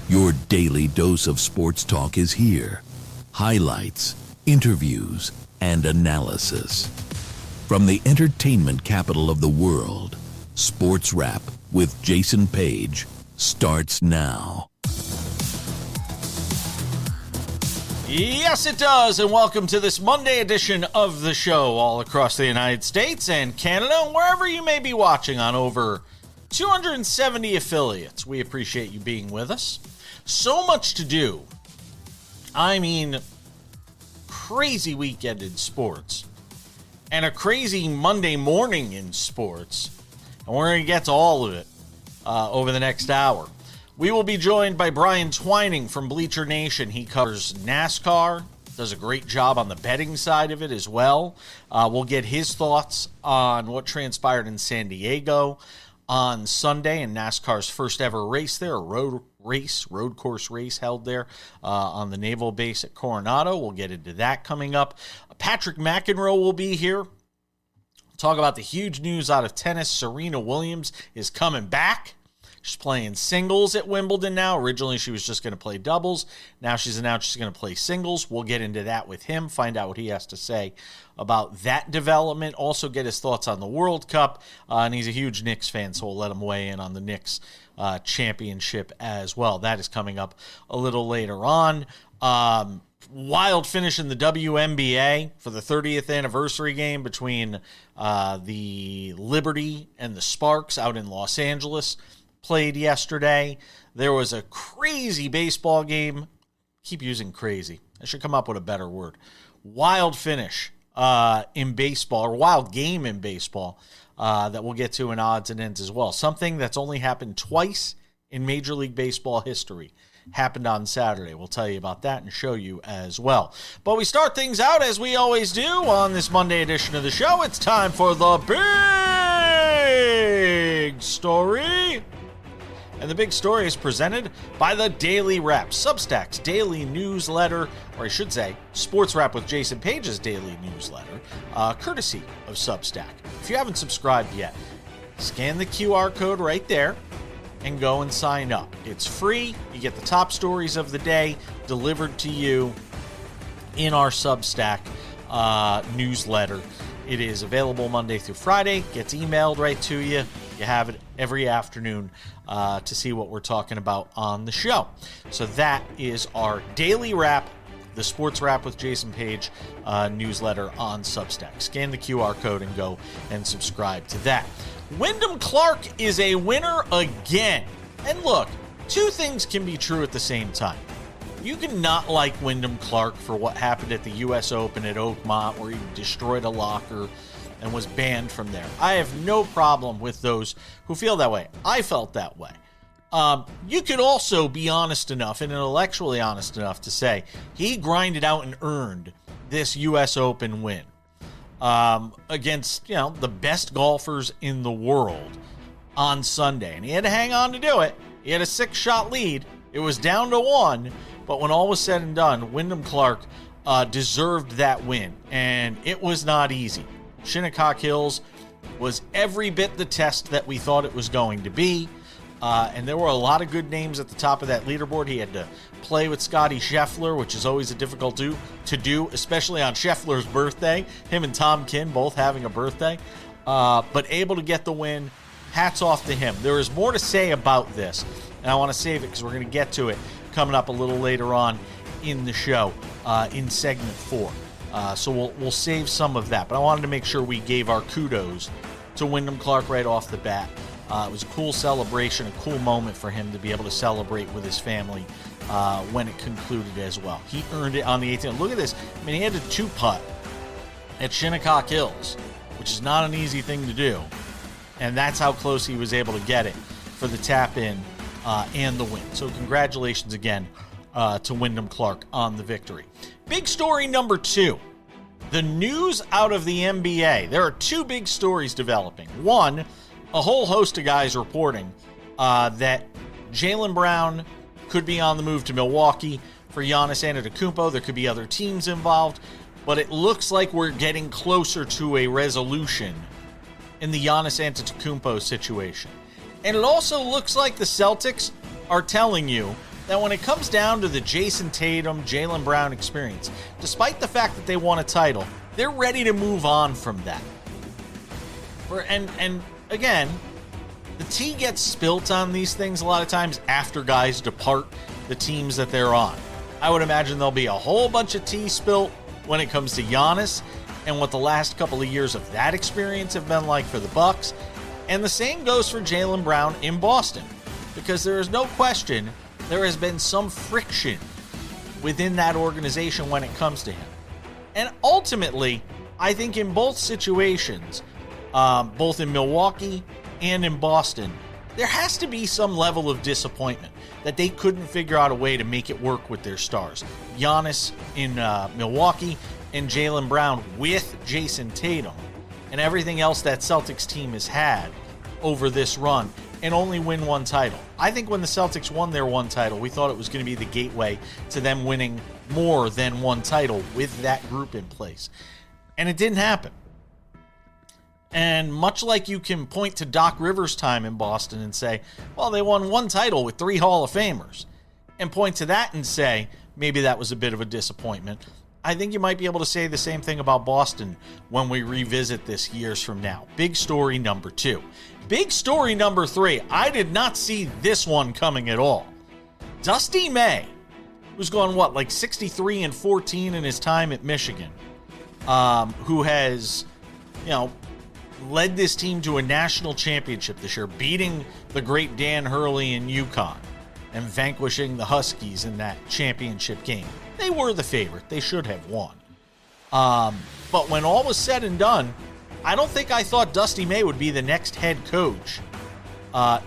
Your daily dose of sports talk is here. Highlights, interviews, and analysis. From the entertainment capital of the world, Sports Wrap with Jason Page starts now. Yes, it does, and welcome to this Monday edition of the show all across the United States and Canada, and wherever you may be watching on over 270 affiliates. We appreciate you being with us. So much to do. I mean, crazy weekend in sports, and a crazy Monday morning in sports, and we're going to get to all of it over the next hour. We will be joined by Brian Twining from Bleacher Nation. He covers NASCAR, does a great job on the betting side of it as well. We'll get his thoughts on what transpired in San Diego on Sunday in NASCAR's first ever race there, a road course race held there on the Naval Base at Coronado. We'll get into that coming up. Patrick McEnroe will be here. We'll talk about the huge news out of tennis. Serena Williams is coming back. She's playing singles at Wimbledon now. Originally, she was just going to play doubles. Now she's announced she's going to play singles. We'll get into that with him, find out what he has to say about that development. Also get his thoughts on the World Cup. And he's a huge Knicks fan, so we'll let him weigh in on the Knicks championship as well. That is coming up a little later on. Wild finish in the WNBA for the 30th anniversary game between the Liberty and the Sparks out in Los Angeles. Played yesterday. There was a crazy baseball game. Keep using crazy. I should come up with a better word. Wild finish in baseball, or wild game in baseball that we'll get to in odds and ends as well. Something that's only happened twice in Major League Baseball history. Happened on Saturday. We'll tell you about that and show you as well. But we start things out as we always do on this Monday edition of the show. It's time for the big story. And the big story is presented by the Daily Wrap, Substack's daily newsletter, or I should say, Sports Wrap with Jason Page's daily newsletter, courtesy of Substack. If you haven't subscribed yet, scan the QR code right there and go and sign up. It's free. You get the top stories of the day delivered to you in our Substack newsletter. It is available Monday through Friday, gets emailed right to you. You have it every afternoon to see what we're talking about on the show. So that is our Daily Wrap, the Sports Wrap with Jason Page newsletter on Substack. Scan the QR code and go and subscribe to that. Wyndham Clark is a winner again. And look, two things can be true at the same time. You can not like Wyndham Clark for what happened at the U.S. Open at Oakmont, where he destroyed a locker and was banned from there. I have no problem with those who feel that way. I felt that way. You could also be honest enough and intellectually honest enough to say he grinded out and earned this U.S. Open win against, the best golfers in the world on Sunday. And he had to hang on to do it. He had a 6-shot lead. It was down to 1. But when all was said and done, Wyndham Clark deserved that win. And it was not easy. Shinnecock Hills was every bit the test that we thought it was going to be. And there were a lot of good names at the top of that leaderboard. He had to play with Scotty Scheffler, which is always a difficult to do, especially on Scheffler's birthday. Him and Tom Kinn both having a birthday. But able to get the win. Hats off to him. There is more to say about this, and I want to save it because we're going to get to it coming up a little later on in the show in segment 4. So we'll save some of that. But I wanted to make sure we gave our kudos to Wyndham Clark right off the bat. It was a cool celebration, a cool moment for him to be able to celebrate with his family when it concluded as well. He earned it on the 18th. Look at this. I mean, he had a 2-putt at Shinnecock Hills, which is not an easy thing to do. And that's how close he was able to get it for the tap-in and the win. So congratulations again to Wyndham Clark on the victory. Big story number 2. The news out of the NBA. There are 2 big stories developing. One, a whole host of guys reporting that Jaylen Brown could be on the move to Milwaukee for Giannis Antetokounmpo. There could be other teams involved. But it looks like we're getting closer to a resolution in the Giannis Antetokounmpo situation. And it also looks like the Celtics are telling you that when it comes down to the Jason Tatum, Jaylen Brown experience, despite the fact that they won a title, they're ready to move on from that. And again, the tea gets spilt on these things a lot of times after guys depart the teams that they're on. I would imagine there'll be a whole bunch of tea spilt when it comes to Giannis and what the last couple of years of that experience have been like for the Bucks. And the same goes for Jaylen Brown in Boston, because there is no question there has been some friction within that organization when it comes to him. And ultimately, I think in both situations, both in Milwaukee and in Boston, there has to be some level of disappointment that they couldn't figure out a way to make it work with their stars. Giannis in Milwaukee and Jaylen Brown with Jason Tatum and everything else that Celtics team has had over this run, and only win one title. I think when the Celtics won their one title, we thought it was going to be the gateway to them winning more than one title with that group in place. And it didn't happen. And much like you can point to Doc Rivers' time in Boston and say, well, they won one title with 3 Hall of Famers, and point to that and say, maybe that was a bit of a disappointment, I think you might be able to say the same thing about Boston when we revisit this years from now. Big story number 2. Big story number 3. I did not see this one coming at all. Dusty May, who's gone, like 63-14 in his time at Michigan, who has, led this team to a national championship this year, beating the great Dan Hurley in UConn and vanquishing the Huskies in that championship game. They were the favorite. They should have won. But when all was said and done, I don't think I thought Dusty May would be the next head coach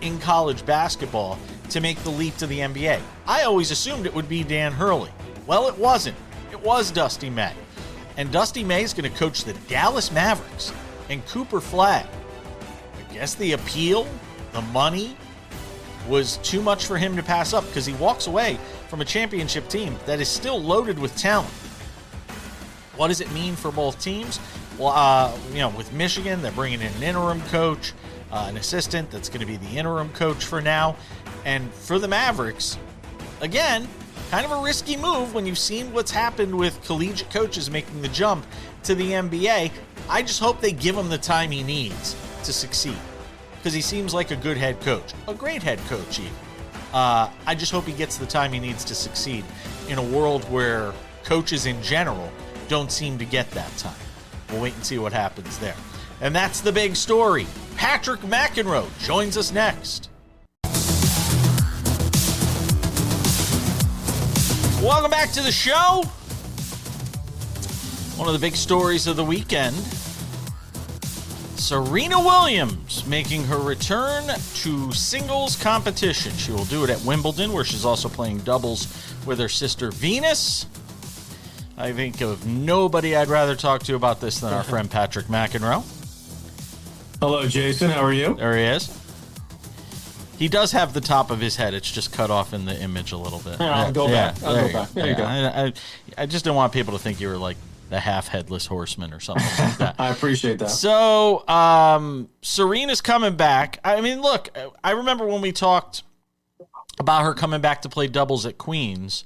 in college basketball to make the leap to the NBA. I always assumed it would be Dan Hurley. Well, it wasn't. It was Dusty May. And Dusty May is going to coach the Dallas Mavericks and Cooper Flagg. I guess the appeal, the money, was too much for him to pass up, because he walks away from a championship team that is still loaded with talent. What does it mean for both teams? Well, with Michigan, they're bringing in an interim coach, an assistant that's going to be the interim coach for now. And for the Mavericks, again, kind of a risky move when you've seen what's happened with collegiate coaches making the jump to the NBA. I just hope they give him the time he needs to succeed, because he seems like a good head coach, a great head coach even. I just hope he gets the time he needs to succeed in a world where coaches in general don't seem to get that time. We'll wait and see what happens there. And that's the big story. Patrick McEnroe joins us next. Welcome back to the show. One of the big stories of the weekend: Serena Williams making her return to singles competition. She will do it at Wimbledon, where she's also playing doubles with her sister Venus. I think of nobody I'd rather talk to about this than our friend Patrick McEnroe. Hello, Jason. How are you? There he is. He does have the top of his head. It's just cut off in the image a little bit. I'll go back. There you go. I just didn't want people to think you were like the half-headless horseman or something like that. I appreciate that. So, Serena's coming back. I mean, look, I remember when we talked about her coming back to play doubles at Queens,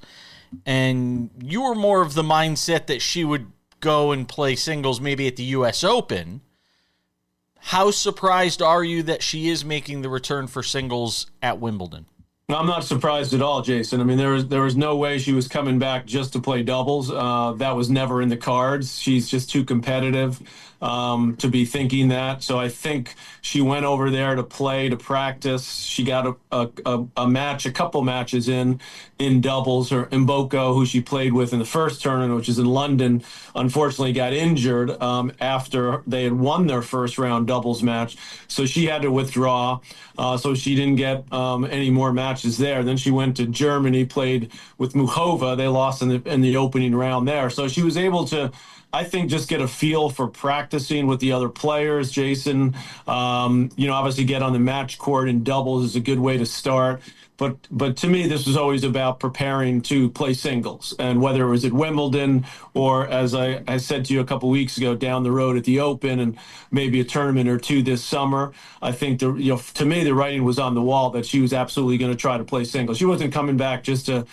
and you were more of the mindset that she would go and play singles maybe at the U.S. Open. How surprised are you that she is making the return for singles at Wimbledon? I'm not surprised at all, Jason. I mean, there was no way she was coming back just to play doubles. That was never in the cards. She's just too competitive to be thinking that. So I think she went over there to play, to practice. She got a match, a couple matches in doubles. Her Mboko, who she played with in the first tournament, which is in London, unfortunately got injured after they had won their first round doubles match. So she had to withdraw. So she didn't get any more matches there. Then she went to Germany, played with Muchova. They lost in the opening round there. So she was able to I think just get a feel for practicing with the other players, Jason. Obviously get on the match court in doubles is a good way to start. But to me, this was always about preparing to play singles. And whether it was at Wimbledon or, as I said to you a couple weeks ago, down the road at the Open and maybe a tournament or two this summer, I think, to me, the writing was on the wall that she was absolutely going to try to play singles. She wasn't coming back just to,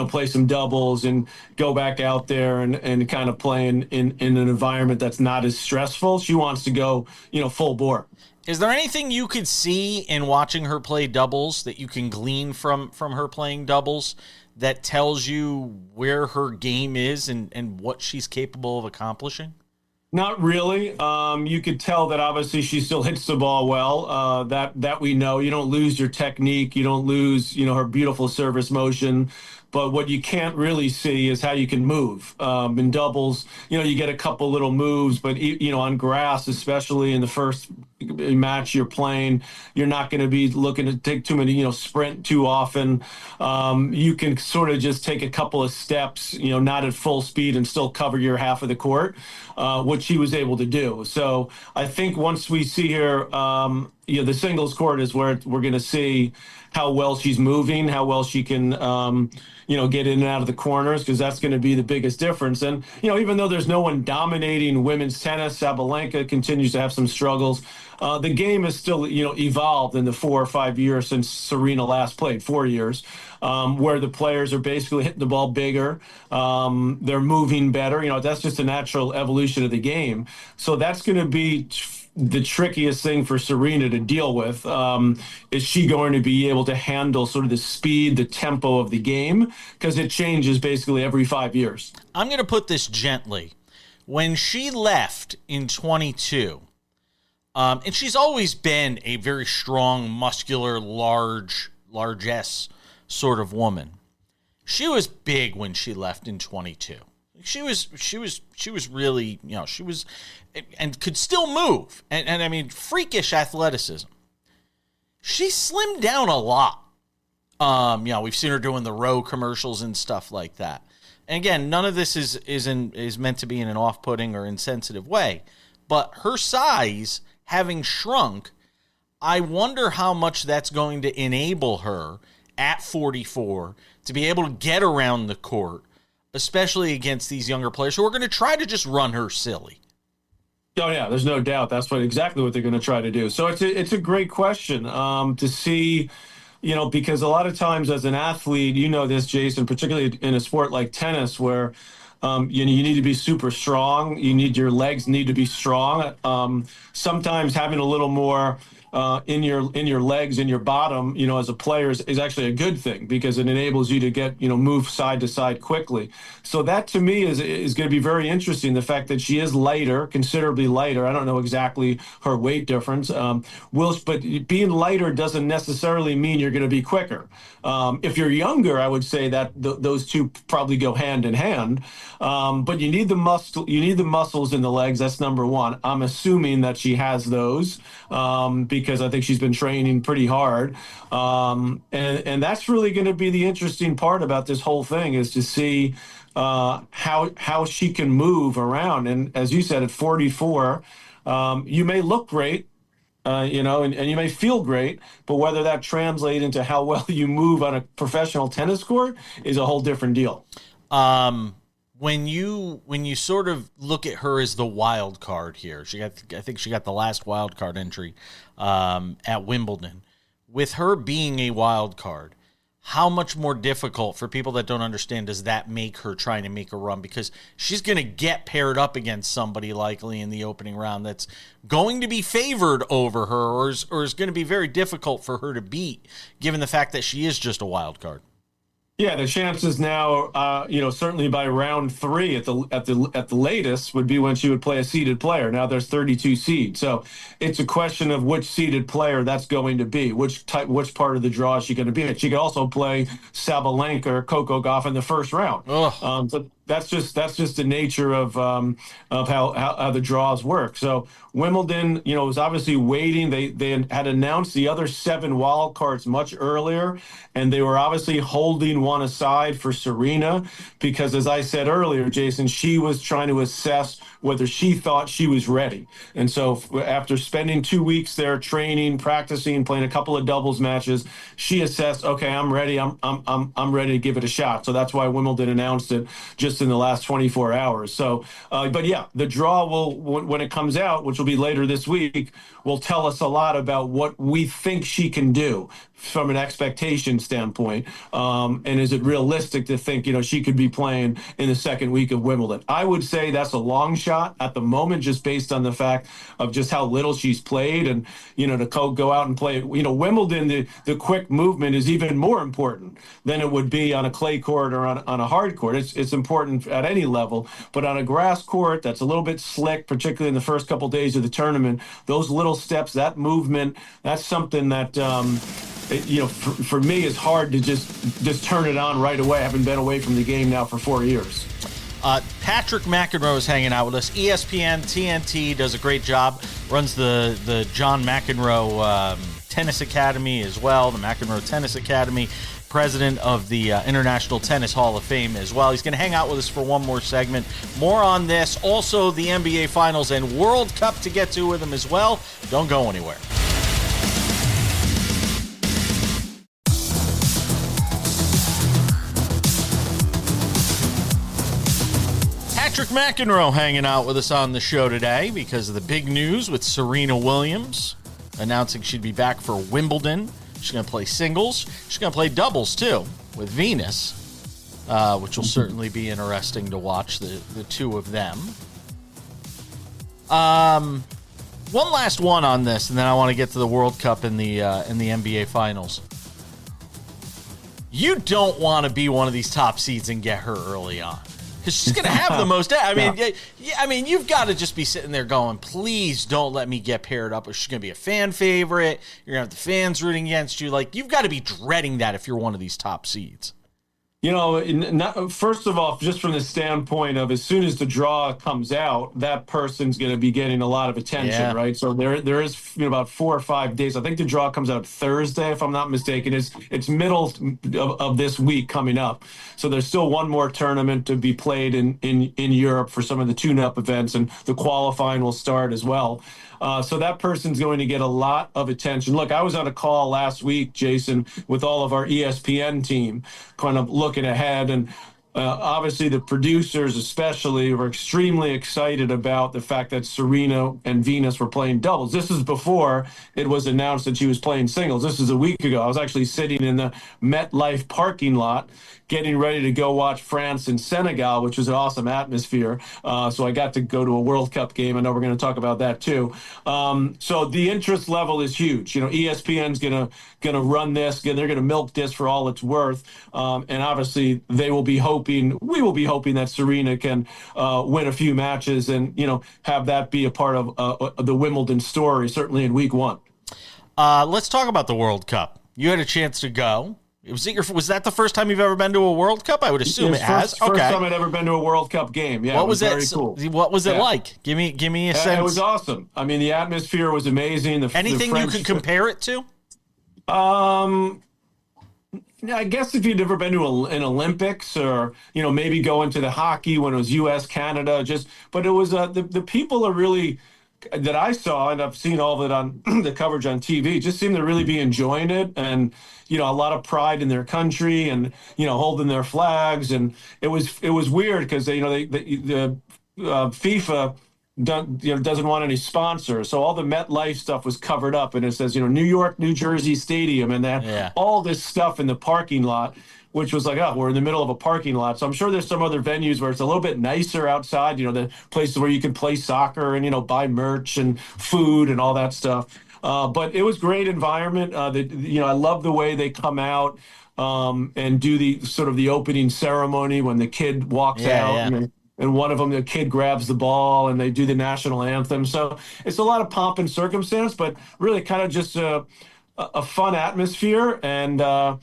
play some doubles and go back out there and kind of play in an environment that's not as stressful. She wants to go, full bore. Is there anything you could see in watching her play doubles that you can glean from her playing doubles that tells you where her game is and what she's capable of accomplishing? Not really. You could tell that obviously she still hits the ball well. That we know. You don't lose your technique. You don't lose, her beautiful service motion. But what you can't really see is how you can move. In doubles, you get a couple little moves, but on grass, especially in the first match you're playing, you're not going to be looking to take too many, sprint too often. You can sort of just take a couple of steps, not at full speed and still cover your half of the court, which she was able to do. So I think once we see her, the singles court is where we're going to see how well she's moving, how well she can, get in and out of the corners, because that's going to be the biggest difference. And, even though there's no one dominating women's tennis, Sabalenka continues to have some struggles. The game is still, evolved in the 4 or 5 years since Serena last played, 4 years, where the players are basically hitting the ball bigger. They're moving better. That's just a natural evolution of the game. So that's going to be the trickiest thing for Serena to deal with. Is she going to be able to handle sort of the speed, the tempo of the game? Because it changes basically every 5 years. I'm going to put this gently. When she left in 22, and she's always been a very strong, muscular, largesse sort of woman. She was big when she left in 22. She was really, she was, and could still move. And I mean, freakish athleticism. She slimmed down a lot. We've seen her doing the row commercials and stuff like that. And again, none of this is meant to be in an off-putting or insensitive way. But her size having shrunk, I wonder how much that's going to enable her at 44 to be able to get around the court, especially against these younger players who are going to try to just run her silly. Oh, yeah, there's no doubt. That's exactly what they're going to try to do. So it's a great question to see, because a lot of times as an athlete, this, Jason, particularly in a sport like tennis where you need to be super strong. Your legs need to be strong. Sometimes having a little more in your legs, in your bottom, as a player is actually a good thing, because it enables you to get, move side to side quickly. So that to me is going to be very interesting. The fact that she is lighter, considerably lighter. I don't know exactly her weight difference. But being lighter doesn't necessarily mean you're going to be quicker. If you're younger, I would say that those two probably go hand in hand. But you need the muscles in the legs. That's number one. I'm assuming that she has those because I think she's been training pretty hard. And that's really going to be the interesting part about this whole thing, is to see how she can move around. And as you said, at 44, you may look great. And you may feel great, but whether that translates into how well you move on a professional tennis court is a whole different deal. When you sort of look at her as the wild card here, I think she got the last wild card entry at Wimbledon. With her being a wild card, how much more difficult for people that don't understand does that make her trying to make a run? Because she's going to get paired up against somebody likely in the opening round that's going to be favored over her, or is going to be very difficult for her to beat, given the fact that she is just a wild card. Yeah, the chances now, certainly by round 3 at the latest would be when she would play a seeded player. Now there's 32 seeds, so it's a question of which seeded player that's going to be, which part of the draw is she going to be in. She could also play Sabalenka or Coco Gauff in the first round. that's just the nature of how the draws work. So Wimbledon, was obviously waiting. They had announced the other 7 wild cards much earlier, and they were obviously holding one aside for Serena because, as I said earlier, Jason, she was trying to assess whether she thought she was ready. And so after spending 2 weeks there training, practicing, playing a couple of doubles matches, she assessed, okay, I'm ready. I'm ready to give it a shot. So that's why Wimbledon announced it just in the last 24 hours. So, but yeah, the draw will, when it comes out, which will be later this week, will tell us a lot about what we think she can do from an expectation standpoint. And is it realistic to think, she could be playing in the second week of Wimbledon? I would say that's a long shot at the moment, just based on the fact of just how little she's played and, to go out and play. Wimbledon, the quick movement is even more important than it would be on a clay court or on a hard court. It's important at any level, but on a grass court that's a little bit slick, particularly in the first couple days of the tournament, those little steps, that movement, that's something that, for me, it's hard to just turn it on right away. I haven't been away from the game now for 4 years. Patrick McEnroe is hanging out with us. ESPN, TNT does a great job. Runs the John McEnroe Tennis Academy as well, the McEnroe Tennis Academy. President of the International Tennis Hall of Fame as well. He's going to hang out with us for one more segment. More on this. Also, the NBA Finals and World Cup to get to with him as well. Don't go anywhere. Patrick McEnroe hanging out with us on the show today because of the big news with Serena Williams announcing she'd be back for Wimbledon. She's going to play singles. She's going to play doubles, too, with Venus, which will certainly be interesting to watch the two of them. One last one on this, and then I want to get to the World Cup and the NBA Finals. You don't want to be one of these top seeds and get her early on, because she's going to have the most. I mean, you've got to just be sitting there going, please don't let me get paired up, or she's going to be a fan favorite. You're going to have the fans rooting against you. Like, you've got to be dreading that if you're one of these top seeds. First of all, just from the standpoint of as soon as the draw comes out, that person's going to be getting a lot of attention, right? So there is about 4 or 5 days. I think the draw comes out Thursday, if I'm not mistaken. It's middle of this week coming up. So there's still one more tournament to be played in Europe for some of the tune-up events, and the qualifying will start as well. So that person's going to get a lot of attention. Look, I was on a call last week, Jason, with all of our ESPN team, kind of looking ahead. And obviously the producers especially were extremely excited about the fact that Serena and Venus were playing doubles. This is before it was announced that she was playing singles. This is a week ago. I was actually sitting in the MetLife parking lot getting ready to go watch France and Senegal, which was an awesome atmosphere. So I got to go to a World Cup game. I know we're going to talk about that too. So the interest level is huge. ESPN's going to run this. They're going to milk this for all it's worth. And obviously we will be hoping that Serena can win a few matches and, have that be a part of the Wimbledon story, certainly in week 1. Let's talk about the World Cup. You had a chance to go. Was that the first time you've ever been to a World Cup? I would assume it has. First time I'd ever been to a World Cup game. Yeah, what was very cool. What was it like? Give me a sense. It was awesome. I mean, the atmosphere was amazing. Anything you could compare it to? I guess if you'd ever been to an Olympics, or maybe going to the hockey when it was U.S. Canada, but it was the people are really, that I saw, and I've seen all of it on the coverage on TV, just seem to really be enjoying it, and a lot of pride in their country, and holding their flags. And it was weird because the FIFA doesn't want any sponsors, so all the MetLife stuff was covered up, and it says New York, New Jersey Stadium, and that all this stuff in the parking lot, which was like, we're in the middle of a parking lot. So I'm sure there's some other venues where it's a little bit nicer outside, the places where you can play soccer and, buy merch and food and all that stuff. But it was great environment. I love the way they come out and do the sort of the opening ceremony when the kid walks out. Yeah. And one of them, the kid grabs the ball and they do the national anthem. So it's a lot of pomp and circumstance, but really kind of just a fun atmosphere. And,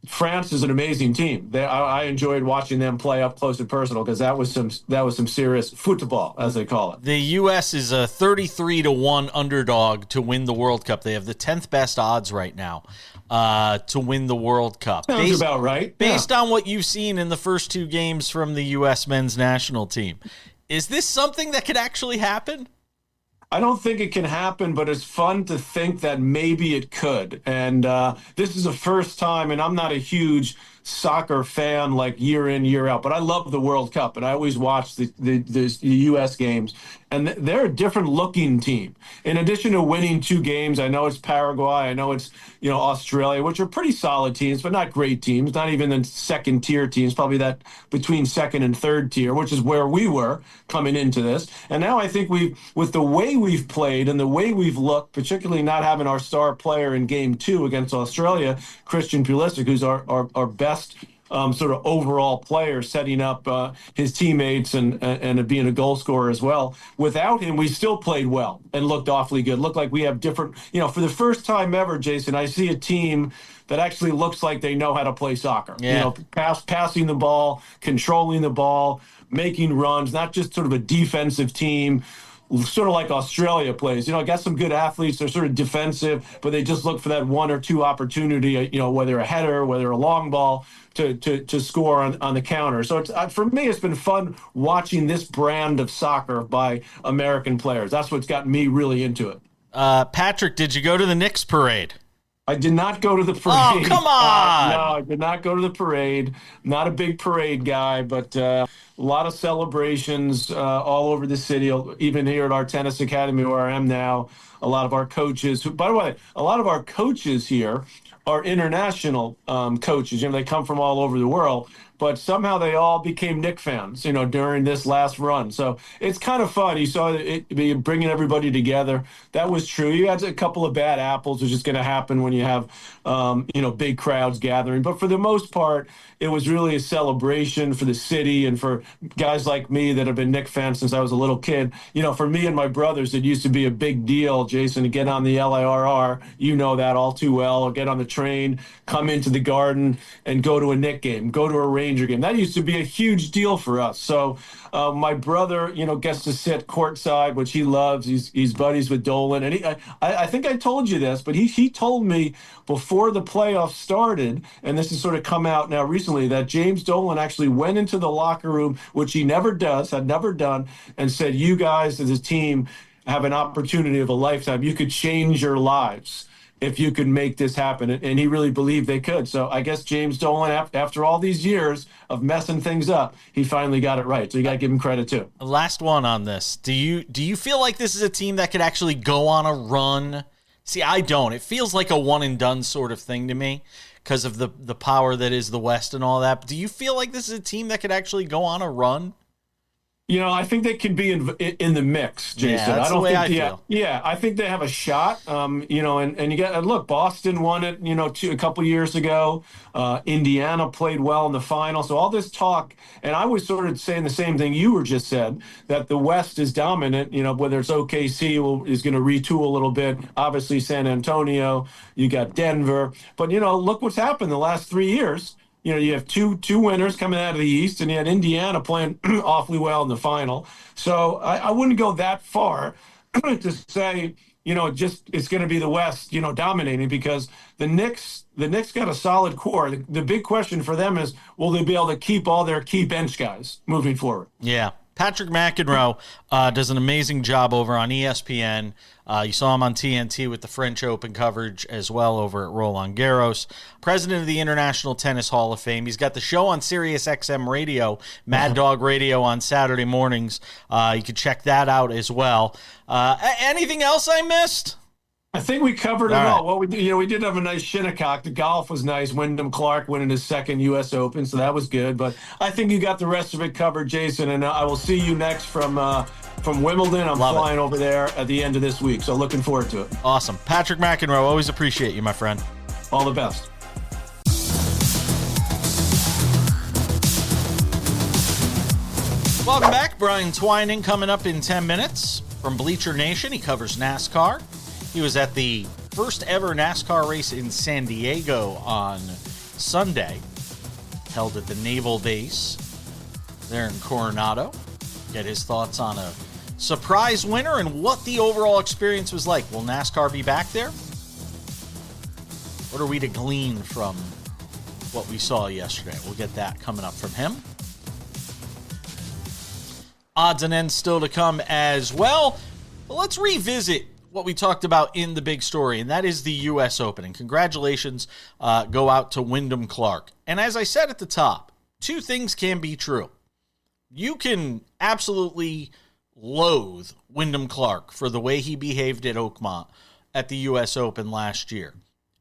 France is an amazing team. I enjoyed watching them play up close and personal because that was some serious football, as they call it. The U.S. is a 33-1 underdog to win the World Cup. They have the 10th best odds right now to win the World Cup. Sounds about right. Based on what you've seen in the first 2 games from the U.S. men's national team, is this something that could actually happen? I don't think it can happen, but it's fun to think that maybe it could. And this is the first time, and I'm not a huge soccer fan like year in, year out, but I love the World Cup, and I always watch the U.S. games. And they're a different looking team. In addition to winning 2 games, I know it's Paraguay, I know it's Australia, which are pretty solid teams, but not great teams, not even the second tier teams, probably that between second and third tier, which is where we were coming into this. And now I think with the way we've played and the way we've looked, particularly not having our star player in game 2 against Australia, Christian Pulisic, who's our best sort of overall player, setting up his teammates and being a goal scorer as well. Without him, we still played well and looked awfully good. Looked like we have different, for the first time ever, Jason, I see a team that actually looks like they know how to play soccer. Yeah. Passing the ball, controlling the ball, making runs, not just sort of a defensive team, sort of like Australia plays. Got some good athletes. They're sort of defensive, but they just look for that 1 or 2 opportunity, whether a header, whether a long ball to score on the counter. So it's, for me, it's been fun watching this brand of soccer by American players. That's what's gotten me really into it. Patrick, did you go to the Knicks parade? I did not go to the parade. Oh, come on! No, I did not go to the parade. Not a big parade guy, but a lot of celebrations all over the city, even here at our tennis academy where I am now. A lot of our coaches, by the way, a lot of our coaches here are international coaches. They come from all over the world, but somehow they all became Knicks fans, during this last run. So it's kind of fun. You saw it bringing everybody together. That was true. You had a couple of bad apples, which is going to happen when you have, big crowds gathering. But for the most part, it was really a celebration for the city and for guys like me that have been Knicks fans since I was a little kid. For me and my brothers, it used to be a big deal, Jason, to get on the LIRR. You know that all too well. Or get on the train, come into the Garden, and go to a Knicks game, go to a Ranger game. That used to be a huge deal for us. So my brother, gets to sit courtside, which he loves. He's buddies with Dolan. And I think I told you this, but he told me before the playoffs started, and this has sort of come out now recently, that James Dolan actually went into the locker room, which he had never done, and said, you guys as a team have an opportunity of a lifetime. You could change your lives if you could make this happen. And he really believed they could. So I guess James Dolan, after all these years of messing things up, he finally got it right. So you got to give him credit too. Last one on this. Do you feel like this is a team that could actually go on a run? See, I don't. It feels like a one and done sort of thing to me because of the power that is the West and all that. But do you feel like this is a team that could actually go on a run? I think they can be in the mix, Jason. Yeah, that's the way I feel. Yeah, I think they have a shot. And you got look, Boston won it, a couple years ago. Indiana played well in the final. So all this talk, and I was sort of saying the same thing you were just said, that the West is dominant. Whether it's OKC is going to retool a little bit. Obviously, San Antonio. You got Denver, but look what's happened the last 3 years. You have two winners coming out of the East, and you had Indiana playing awfully well in the final. So I wouldn't go that far to say, it's going to be the West, dominating, because the Knicks got a solid core. The big question for them is, will they be able to keep all their key bench guys moving forward? Yeah. Patrick McEnroe does an amazing job over on ESPN. You saw him on TNT with the French Open coverage as well over at Roland Garros. President of the International Tennis Hall of Fame. He's got the show on Sirius XM Radio, Mad Dog Radio, on Saturday mornings. You can check that out as well. Anything else I missed? I think we covered it all. Well, we did have a nice Shinnecock. The golf was nice. Wyndham Clark winning his second U.S. Open, so that was good. But I think you got the rest of it covered, Jason. And I will see you next from Wimbledon. I'm flying over there at the end of this week, so looking forward to it. Awesome. Patrick McEnroe, always appreciate you, my friend. All the best. Welcome back. Brian Twining coming up in 10 minutes from Bleacher Nation. He covers NASCAR. He was at the first ever NASCAR race in San Diego on Sunday, held at the Naval Base there in Coronado. Get his thoughts on a surprise winner and what the overall experience was like. Will NASCAR be back there? What are we to glean from what we saw yesterday? We'll get that coming up from him. Odds and ends still to come as well. But let's revisit what we talked about in the big story, and that is the U.S. Open. And congratulations go out to Wyndham Clark. And as I said at the top, two things can be true. You can absolutely loathe Wyndham Clark for the way he behaved at Oakmont at the U.S. Open last year,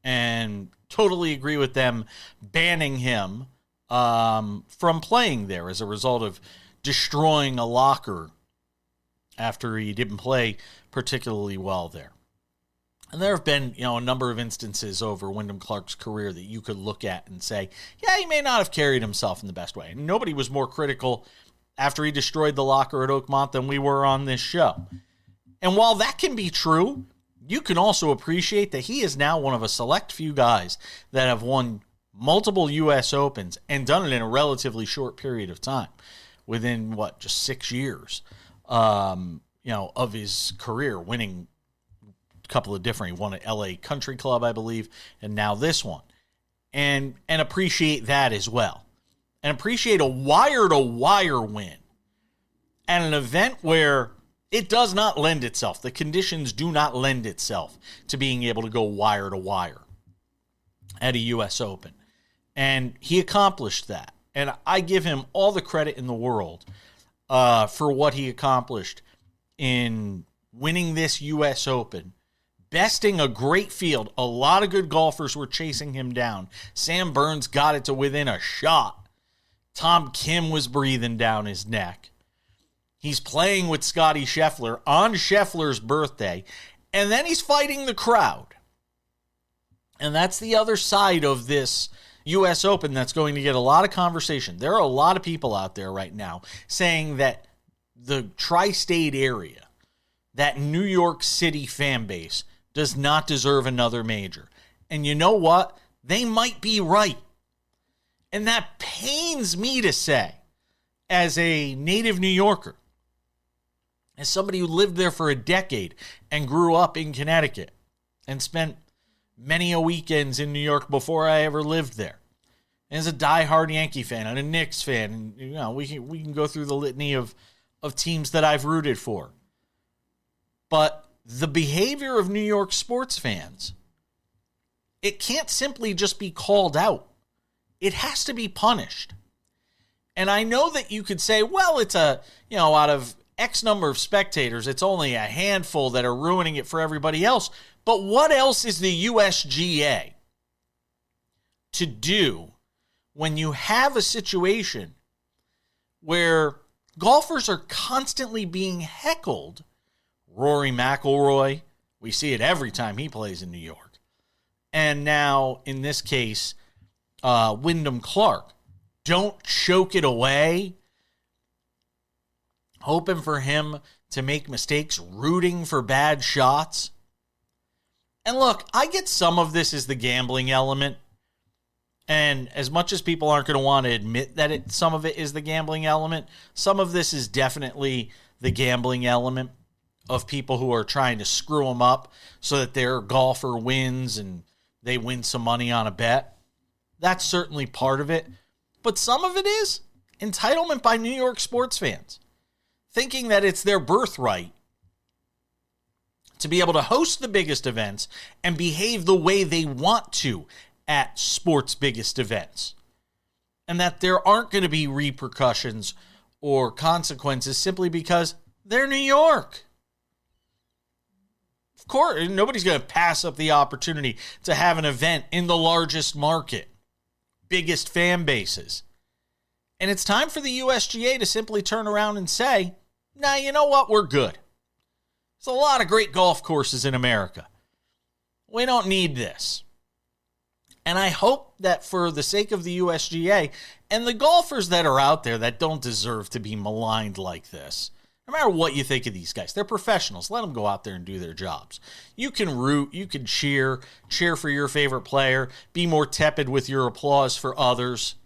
and totally agree with them banning him from playing there as a result of destroying a locker after he didn't play particularly well there. And there have been, a number of instances over Wyndham Clark's career that you could look at and say, yeah, he may not have carried himself in the best way. And nobody was more critical after he destroyed the locker at Oakmont than we were on this show. And while that can be true, you can also appreciate that he is now one of a select few guys that have won multiple U.S. Opens and done it in a relatively short period of time, within, just 6 years, of his career, winning a couple of different. He won at L.A. Country Club, I believe, and now this one. And appreciate that as well. And appreciate a wire-to-wire win at an event where it does not lend itself. The conditions do not lend itself to being able to go wire-to-wire at a U.S. Open. And he accomplished that. And I give him all the credit in the world for what he accomplished in winning this U.S. Open, besting a great field. A lot of good golfers were chasing him down. Sam Burns got it to within a shot. Tom Kim was breathing down his neck. He's playing with Scottie Scheffler on Scheffler's birthday, and then he's fighting the crowd. And that's the other side of this U.S. Open that's going to get a lot of conversation. There are a lot of people out there right now saying that the tri-state area, that New York City fan base, does not deserve another major. And you know what? They might be right. And that pains me to say, as a native New Yorker, as somebody who lived there for a decade and grew up in Connecticut and spent many a weekends in New York before I ever lived there. And as a diehard Yankee fan and a Knicks fan, and we can go through the litany of teams that I've rooted for. But the behavior of New York sports fans, it can't simply just be called out. It has to be punished. And I know that you could say, well, it's out of X number of spectators, it's only a handful that are ruining it for everybody else. But what else is the USGA to do when you have a situation where golfers are constantly being heckled? Rory McIlroy, we see it every time he plays in New York. And now, in this case, Wyndham Clark. Don't choke it away. Hoping for him to make mistakes, rooting for bad shots. And look, I get some of this is the gambling element. And as much as people aren't going to want to admit that some of it is the gambling element, some of this is definitely the gambling element of people who are trying to screw them up so that their golfer wins and they win some money on a bet. That's certainly part of it. But some of it is entitlement by New York sports fans, thinking that it's their birthright to be able to host the biggest events and behave the way they want to at sports' biggest events. And that there aren't going to be repercussions or consequences simply because they're New York. Of course, nobody's going to pass up the opportunity to have an event in the largest market, biggest fan bases. And it's time for the USGA to simply turn around and say, nah, you know what? We're good. There's a lot of great golf courses in America. We don't need this. And I hope that for the sake of the USGA and the golfers that are out there that don't deserve to be maligned like this, No matter what you think of these guys, they're professionals. Let them go out there and do their jobs. You can root, you can cheer for your favorite player, be more tepid with your applause for others.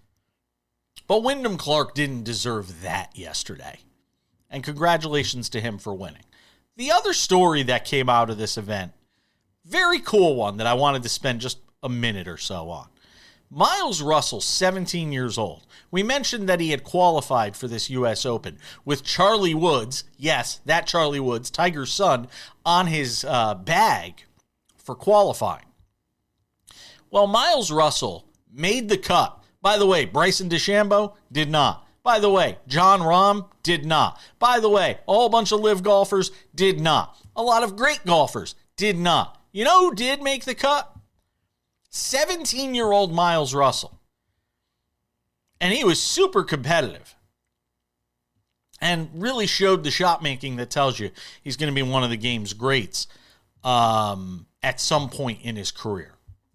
But Wyndham Clark didn't deserve that yesterday. And congratulations to him for winning. The other story that came out of this event, very cool one that I wanted to spend just a minute or so on. Miles Russell, 17 years old. We mentioned that he had qualified for this U.S. Open with Charlie Woods, yes, that Charlie Woods, Tiger's son, on his bag for qualifying. Well, Miles Russell made the cut. By the way, Bryson DeChambeau did not. By the way, Jon Rahm did not. By the way, a whole bunch of live golfers did not. A lot of great golfers did not. You know who did make the cut? 17-year-old Miles Russell. And he was super competitive. And really showed the shot making that tells you he's going to be one of the game's greats at some point in his career.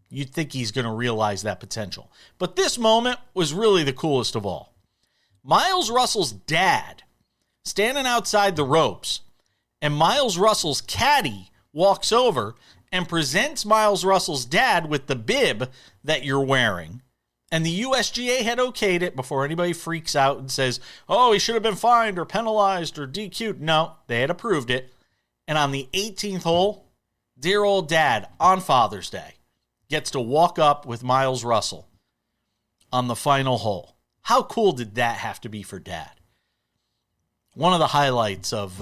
You'd think he's going to realize that potential. But this moment was really the coolest of all. Miles Russell's dad standing outside the ropes, and Miles Russell's caddy walks over and presents Miles Russell's dad with the bib that you're wearing. And the USGA had okayed it before anybody freaks out and says, oh, he should have been fined or penalized or DQ'd. No, they had approved it. And on the 18th hole, dear old dad on Father's Day gets to walk up with Miles Russell on the final hole. How cool did that have to be for dad? One of the highlights of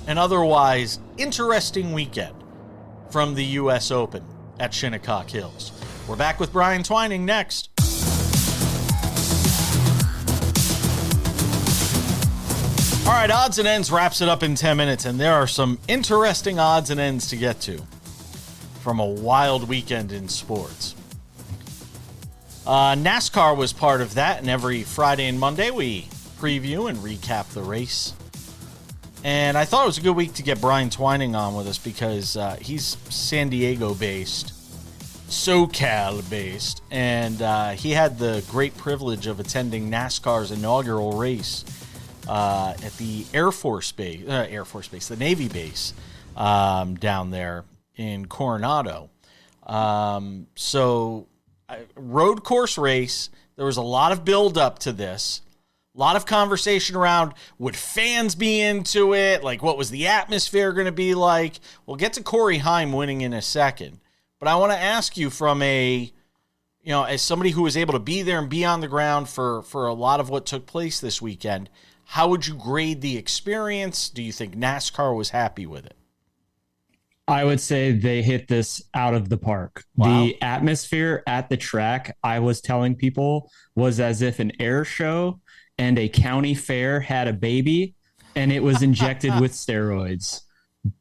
an otherwise interesting weekend from the U.S. Open at Shinnecock Hills. We're back with Brian Twining next. All right, Odds and Ends wraps it up in 10 minutes, and there are some interesting odds and ends to get to from a wild weekend in sports. NASCAR was part of that, and every Friday and Monday we preview and recap the race. And I thought it was a good week to get Brian Twining on with us because he's San Diego-based, SoCal-based, and he had the great privilege of attending NASCAR's inaugural race at the the Navy base down there in Coronado. So, road course race. There was a lot of build-up to this. A lot of conversation around, would fans be into it? Like, what was the atmosphere going to be like? We'll get to Corey Heim winning in a second. But I want to ask you from as somebody who was able to be there and be on the ground for a lot of what took place this weekend, how would you grade the experience? Do you think NASCAR was happy with it? I would say they hit this out of the park. Wow. The atmosphere at the track, I was telling people, was as if an air show and a county fair had a baby and it was injected with steroids.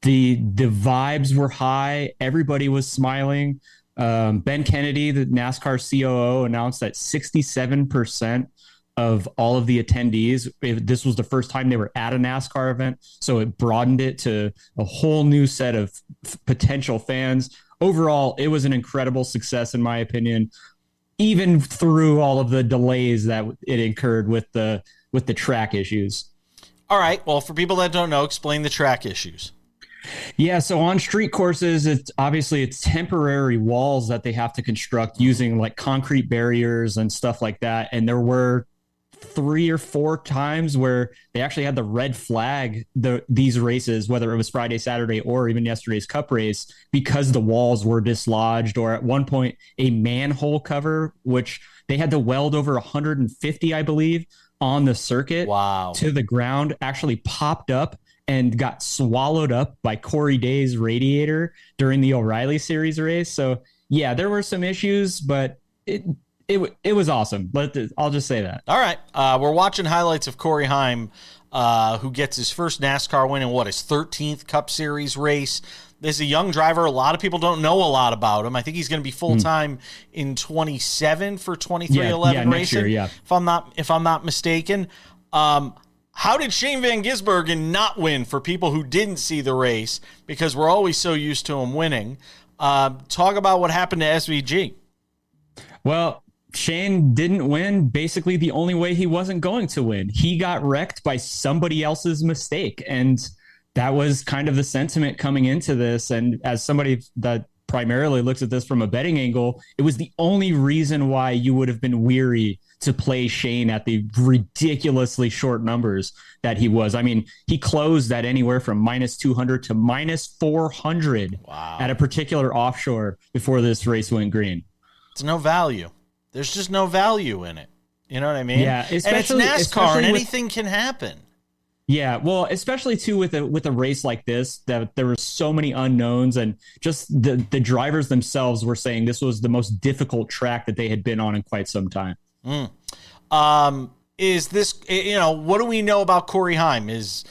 The vibes were high. Everybody was smiling. Ben Kennedy, the NASCAR COO, announced that 67% of all of the attendees, this was the first time they were at a NASCAR event, so it broadened it to a whole new set of potential fans. Overall, it was an incredible success, in my opinion, even through all of the delays that it incurred with the track issues. All right. Well, for people that don't know, explain the track issues. Yeah, so on street courses, it's temporary walls that they have to construct using like concrete barriers and stuff like that. And there were 3 or 4 times where they actually had the red flag these races, whether it was Friday, Saturday, or even yesterday's Cup race, because the walls were dislodged, or at one point a manhole cover, which they had to weld over 150, I believe, on the circuit to the ground, actually popped up and got swallowed up by Corey Day's radiator during the O'Reilly Series race. So yeah, there were some issues, but it was awesome. I'll just say that. All right. We're watching highlights of Corey Heim, who gets his first NASCAR win in his 13th Cup Series race. This is a young driver. A lot of people don't know a lot about him. I think he's going to be full-time in 27 for 23-11 next racing, year, if I'm not mistaken. How did Shane Van Gisbergen not win for people who didn't see the race? Because we're always so used to him winning. Talk about what happened to SVG. Well, Shane didn't win basically the only way he wasn't going to win. He got wrecked by somebody else's mistake. And that was kind of the sentiment coming into this. And as somebody that primarily looks at this from a betting angle, it was the only reason why you would have been weary to play Shane at the ridiculously short numbers that he was. I mean, he closed at anywhere from minus 200 to minus 400 at a particular offshore before this race went green. It's no value. There's just no value in it. You know what I mean? Yeah, and it's NASCAR, and anything can happen. Yeah, well, especially too with a race like this, that there were so many unknowns, and just the drivers themselves were saying this was the most difficult track that they had been on in quite some time. Is this, what do we know about Corey Heim? Is,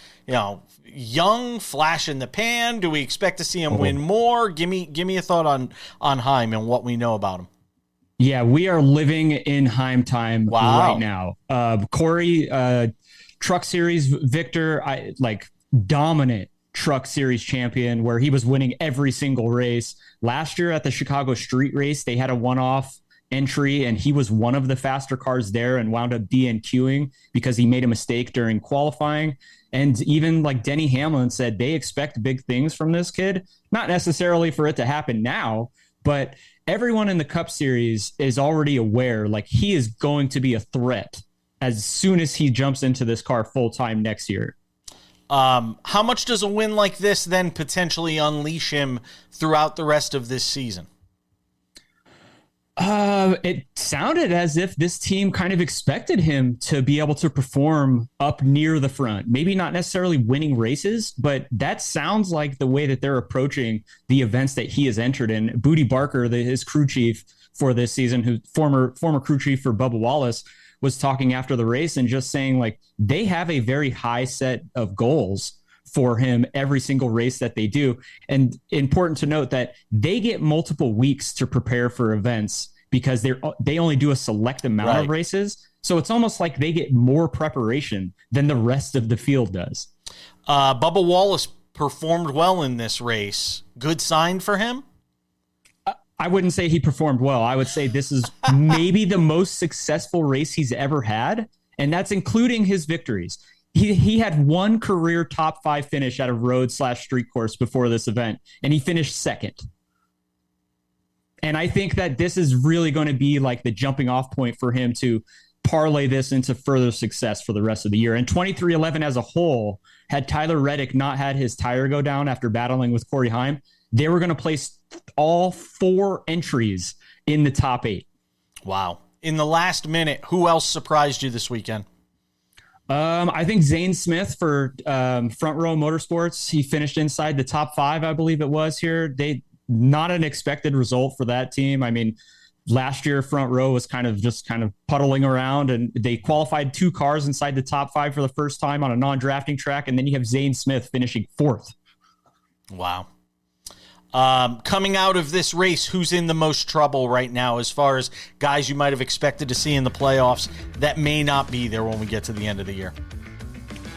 young, flash in the pan? Do we expect to see him win more? Give me a thought on Heim and what we know about him. Yeah, we are living in Heim time right now. Corey, Truck Series victor, dominant Truck Series champion, where he was winning every single race. Last year at the Chicago Street Race, they had a one-off entry, and he was one of the faster cars there and wound up DNQing because he made a mistake during qualifying. And even like Denny Hamlin said, they expect big things from this kid, not necessarily for it to happen now, but everyone in the Cup Series is already aware, like, he is going to be a threat as soon as he jumps into this car full-time next year. How much does a win like this then potentially unleash him throughout the rest of this season? It sounded as if this team kind of expected him to be able to perform up near the front. Maybe not necessarily winning races, but that sounds like the way that they're approaching the events that he has entered in. Booty Barker, his crew chief for this season, who former crew chief for Bubba Wallace, was talking after the race and just saying, like, they have a very high set of goals for him every single race that they do. And important to note that they get multiple weeks to prepare for events because they only do a select amount of races. So it's almost like they get more preparation than the rest of the field does. Bubba Wallace performed well in this race. Good sign for him? I wouldn't say he performed well. I would say this is maybe the most successful race he's ever had, and that's including his victories. He had one career top 5 finish at a road/street course before this event, and he finished second. And I think that this is really going to be like the jumping off point for him to parlay this into further success for the rest of the year. And 23XI as a whole, had Tyler Reddick not had his tire go down after battling with Corey Heim, they were going to place all 4 entries in the top 8. Wow. In the last minute, who else surprised you this weekend? I think Zane Smith for Front Row Motorsports. He finished inside the top 5, I believe it was here. Not an expected result for that team. I mean, last year Front Row was kind of puddling around, and they qualified 2 cars inside the top 5 for the first time on a non-drafting track. And then you have Zane Smith finishing 4th. Wow. Coming out of this race, who's in the most trouble right now as far as guys you might have expected to see in the playoffs that may not be there when we get to the end of the year?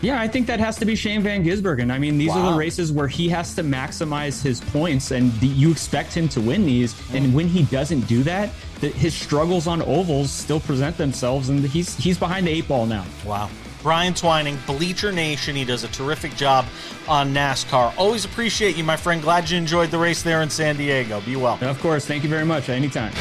Yeah, I think that has to be Shane Van Gisbergen. I mean, these are the races where he has to maximize his points, and you expect him to win these. And when he doesn't do that, his struggles on ovals still present themselves, and he's behind the 8 ball now. Wow. Brian Twining, Bleacher Nation. He does a terrific job on NASCAR. Always appreciate you, my friend. Glad you enjoyed the race there in San Diego. Be well. Of course. Thank you very much. Anytime.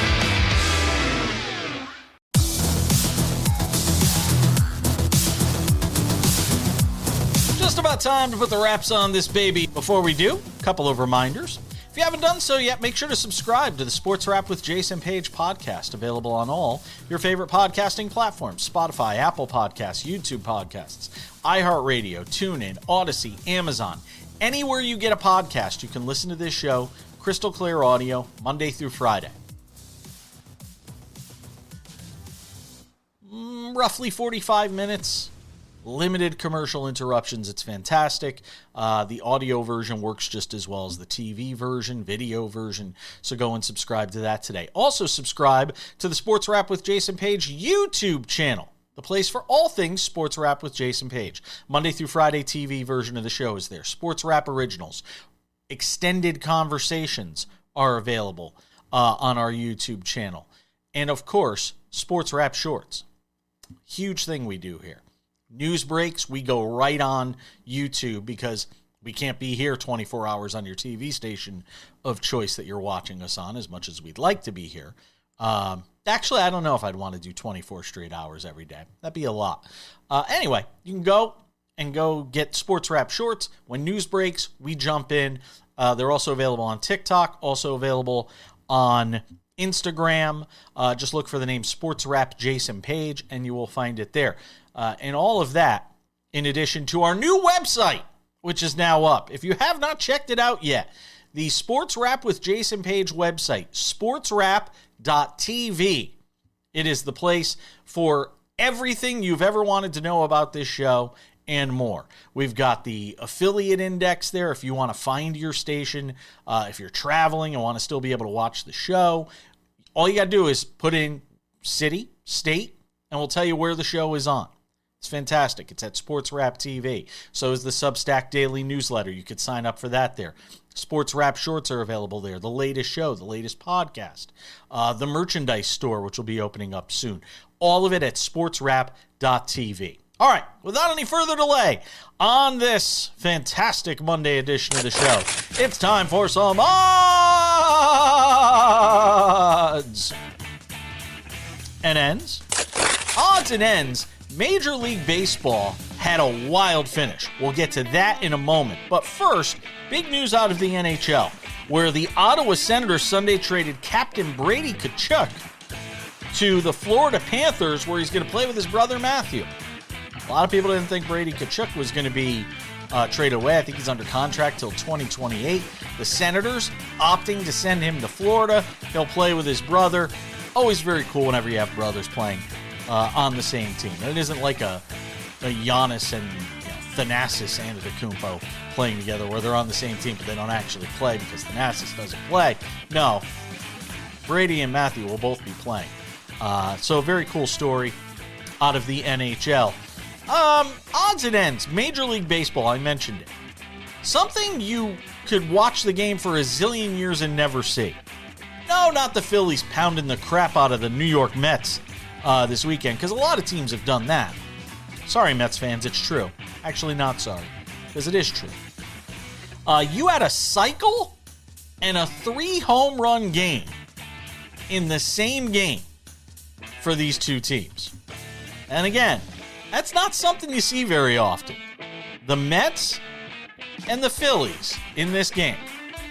Just about time to put the wraps on this baby. Before we do, a couple of reminders. If you haven't done so yet, make sure to subscribe to the Sports Wrap with Jason Page podcast, available on all your favorite podcasting platforms: Spotify, Apple Podcasts, YouTube Podcasts, iHeartRadio, TuneIn, Odyssey, Amazon. Anywhere you get a podcast, you can listen to this show, crystal clear audio, Monday through Friday. Roughly 45 minutes. Limited commercial interruptions. It's fantastic. The audio version works just as well as the TV version, video version. So go and subscribe to that today. Also subscribe to the Sports Wrap with Jason Page YouTube channel, the place for all things Sports Wrap with Jason Page. Monday through Friday TV version of the show is there. Sports Wrap Originals. Extended conversations are available on our YouTube channel. And, of course, Sports Wrap Shorts. Huge thing we do here. News breaks, we go right on YouTube because we can't be here 24 hours on your TV station of choice that you're watching us on as much as we'd like to be here. Actually, I don't know if I'd want to do 24 straight hours every day. That'd be a lot. Anyway, you can go get Sports Wrap Shorts. When news breaks, we jump in. They're also available on TikTok, also available on Instagram. Just look for the name Sports Wrap Jason Page, and you will find it there. And all of that, in addition to our new website, which is now up. If you have not checked it out yet, the Sports Wrap with Jason Page website, sportswrap.tv. It is the place for everything you've ever wanted to know about this show and more. We've got the affiliate index there if you want to find your station. If you're traveling and want to still be able to watch the show, all you got to do is put in city, state, and we'll tell you where the show is on. It's fantastic. It's at Sports Wrap TV. So is the Substack Daily Newsletter. You could sign up for that there. Sports Wrap Shorts are available there. The latest show, the latest podcast, the merchandise store, which will be opening up soon. All of it at sportswrap.tv. All right, without any further delay, on this fantastic Monday edition of the show, it's time for some odds and ends. Odds and ends. Major League Baseball had a wild finish. We'll get to that in a moment. But first, big news out of the NHL, where the Ottawa Senators Sunday traded Captain Brady Tkachuk to the Florida Panthers, where he's going to play with his brother Matthew. A lot of people didn't think Brady Tkachuk was going to be traded away. I think he's under contract till 2028. The Senators opting to send him to Florida. He'll play with his brother. Always very cool whenever you have brothers playing on the same team. And it isn't like a Giannis and Thanasis Antetokounmpo playing together where they're on the same team but they don't actually play because Thanasis doesn't play. No, Brady and Matthew will both be playing. So a very cool story out of the NHL. Odds and ends. Major League Baseball, I mentioned it. Something you could watch the game for a zillion years and never see. No, not the Phillies pounding the crap out of the New York Mets this weekend, because a lot of teams have done that. Sorry, Mets fans, it's true. Actually, not sorry, because it is true. You had a cycle and a 3-home run game in the same game for these two teams. And again, that's not something you see very often. The Mets and the Phillies in this game.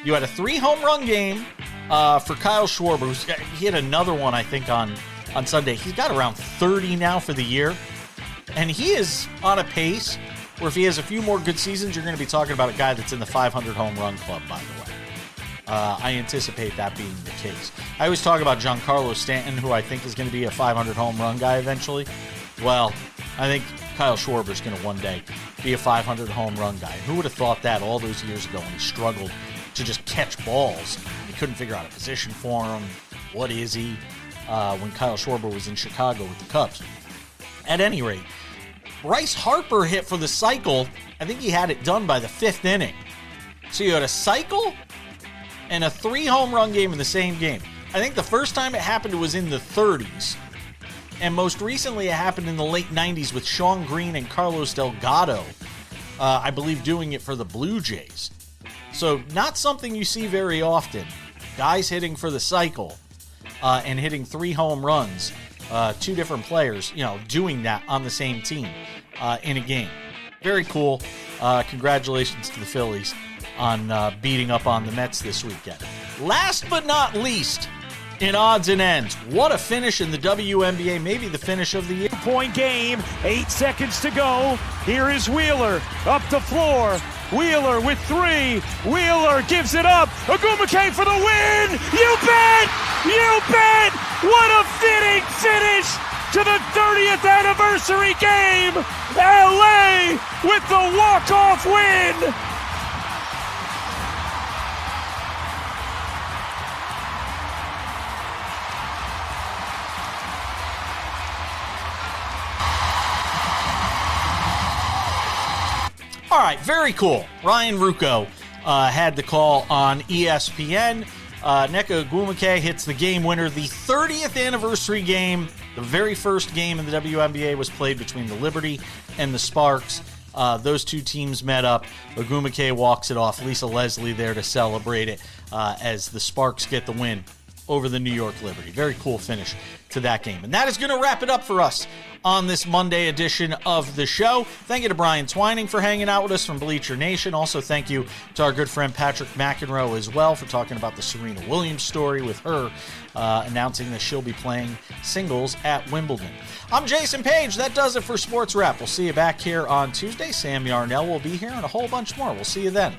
You had a 3-home run game for Kyle Schwarber. He had another one, I think, on Sunday. He's got around 30 now for the year. And he is on a pace where if he has a few more good seasons, you're going to be talking about a guy that's in the 500 home run club, by the way. I anticipate that being the case. I always talk about Giancarlo Stanton, who I think is going to be a 500 home run guy eventually. Well, I think Kyle Schwarber is going to one day be a 500 home run guy. Who would have thought that all those years ago when he struggled to just catch balls? He couldn't figure out a position for him. What is he? When Kyle Schwarber was in Chicago with the Cubs. At any rate, Bryce Harper hit for the cycle. I think he had it done by the 5th inning. So you had a cycle and a 3-home run game in the same game. I think the first time it happened was in the 30s. And most recently it happened in the late 90s with Shawn Green and Carlos Delgado, I believe, doing it for the Blue Jays. So not something you see very often. Guys hitting for the cycle and hitting 3 home runs. 2 different players, doing that on the same team in a game. Very cool. Congratulations to the Phillies on beating up on the Mets this weekend. Last but not least, in odds and ends, what a finish in the WNBA, maybe the finish of the year. Point game, 8 seconds to go. Here is Wheeler up the floor. Wheeler with 3. Wheeler gives it up. Agumake for the win. You bet! You bet! What a fitting finish to the 30th anniversary game. LA with the walk-off win. All right, very cool. Ryan Ruocco had the call on ESPN. Nneka Ogwumike hits the game winner. The 30th anniversary game, the very first game in the WNBA was played between the Liberty and the Sparks. Those two teams met up. Ogwumike walks it off. Lisa Leslie there to celebrate it as the Sparks get the win over the New York Liberty. Very cool finish to that game. And that is going to wrap it up for us on this Monday edition of the show. Thank you to Brian Twining for hanging out with us from Bleacher Nation. Also, thank you to our good friend Patrick McEnroe as well for talking about the Serena Williams story with her announcing that she'll be playing singles at Wimbledon. I'm Jason Page. That does it for Sports Wrap. We'll see you back here on Tuesday. Sam Yarnell will be here and a whole bunch more. We'll see you then.